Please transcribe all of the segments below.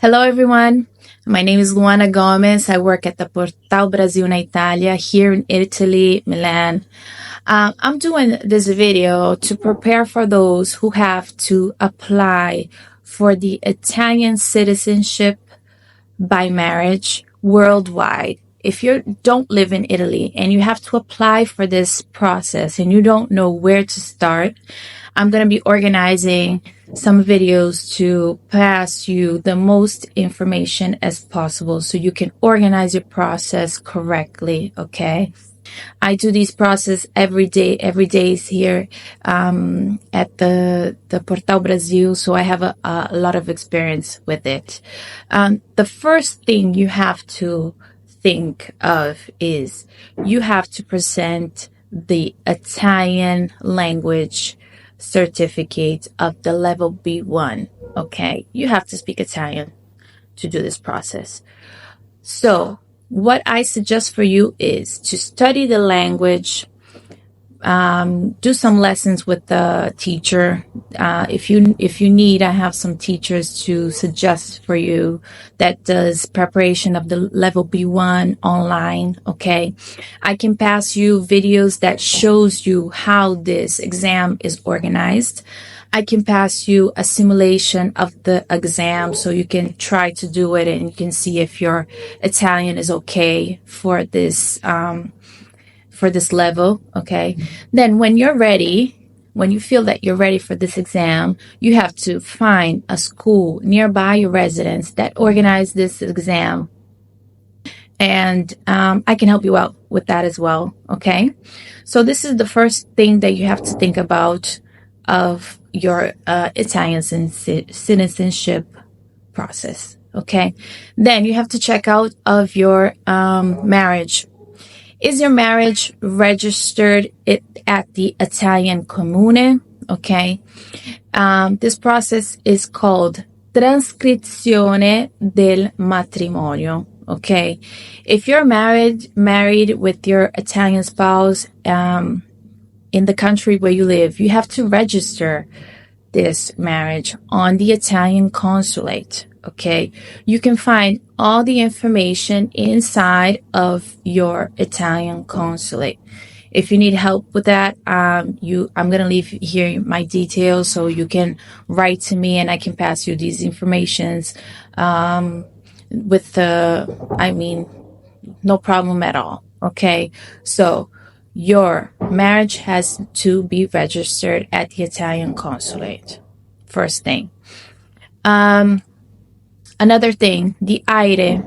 Hello, everyone. My name is Luana Gomez. I work at the Portal Brasil na Italia here in Italy, Milan. I'm doing this video to prepare for those who have to apply for the Italian citizenship by marriage worldwide. If you don't live in Italy and you have to apply for this process and you don't know where to start, I'm going to be organizing some videos to pass you the most information as possible so you can organize your process correctly, okay? I do these process every day is here at the Portal Brasil, so I have a lot of experience with it. The first thing you have to think of is you have to present the Italian language certificate of the level B1, okay? You have to speak Italian to do this process. So what I suggest for you is to study the language, do some lessons with the teacher. If you need, I have some teachers to suggest for you that does preparation of the level B1 online, okay? I can pass you videos that shows you how this exam is organized. I can pass you a simulation of the exam so you can try to do it and you can see if your Italian is okay for this level, okay? Then when you're ready, when you feel that you're ready for this exam, you have to find a school nearby your residence that organize this exam. And I can help you out with that as well, okay? So this is the first thing that you have to think about of your Italian citizenship process, okay? Then you have to check out of your marriage. Is your marriage registered at the Italian Comune? Okay. This process is called trascrizione del matrimonio. Okay. If you're married with your Italian spouse, in the country where you live, you have to register this marriage on the Italian consulate. Okay, you can find all the information inside of your Italian consulate. If you need help with that, I'm going to leave here my details so you can write to me and I can pass you these informations no problem at all. Okay, so your marriage has to be registered at the Italian consulate. First thing. Another thing, the A.I.R.E.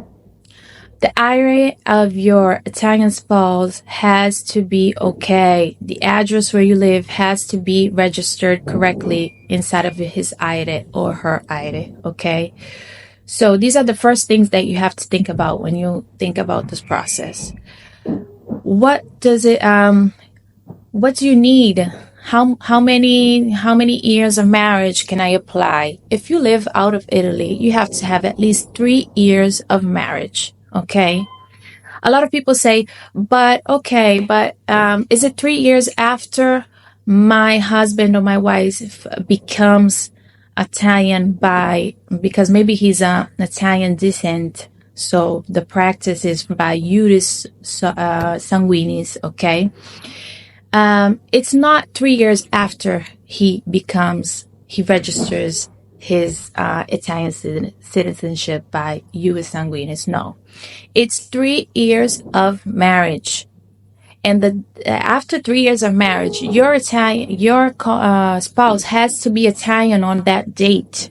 The A.I.R.E. of your Italian spouse has to be okay. The address where you live has to be registered correctly inside of his A.I.R.E. or her A.I.R.E., okay? So these are the first things that you have to think about when you think about this process. What do you need? How many years of marriage can I apply? If you live out of Italy, you have to have at least 3 years of marriage, okay? A lot of people say, but is it 3 years after my husband or my wife becomes Italian because maybe he's an Italian descent, so the practice is by iuris sanguinis, okay? It's not 3 years after he registers his Italian citizenship by iuris sanguinis. No, it's 3 years of marriage, and after 3 years of marriage, your spouse has to be Italian on that date.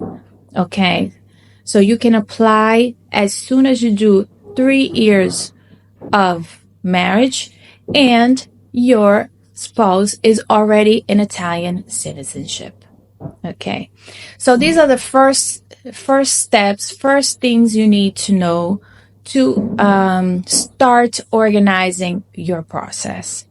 Okay, so you can apply as soon as you do 3 years of marriage, and your spouse is already in Italian citizenship. Okay, so these are the first steps, first things you need to know to start organizing your process.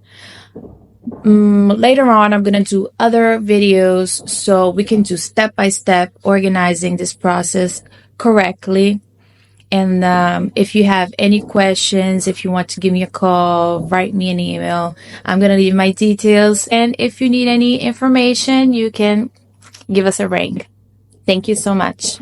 Later on, I'm going to do other videos so we can do step-by-step organizing this process correctly. And if you have any questions, if you want to give me a call, write me an email. I'm going to leave my details. And if you need any information, you can give us a ring. Thank you so much.